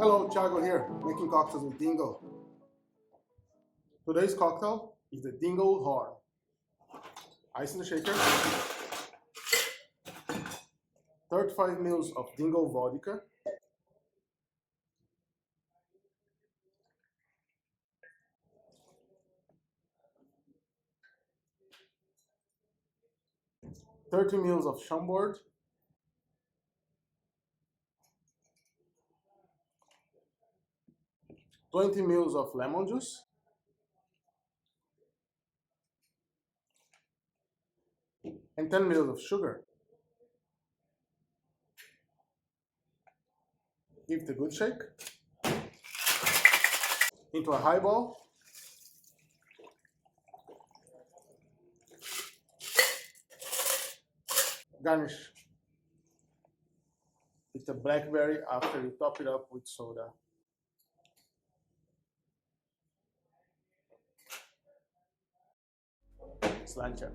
Hello, Tiago here, making cocktails with Dingle. Today's cocktail is the Dingle Horn. Ice in the shaker, 35 ml of Dingle Vodka, ,30 ml of Chambord, ,20 ml of lemon juice, and 10 ml of sugar. Give it a good shake. Into a highball. Garnish with a blackberry after you top it up with soda. Slancha.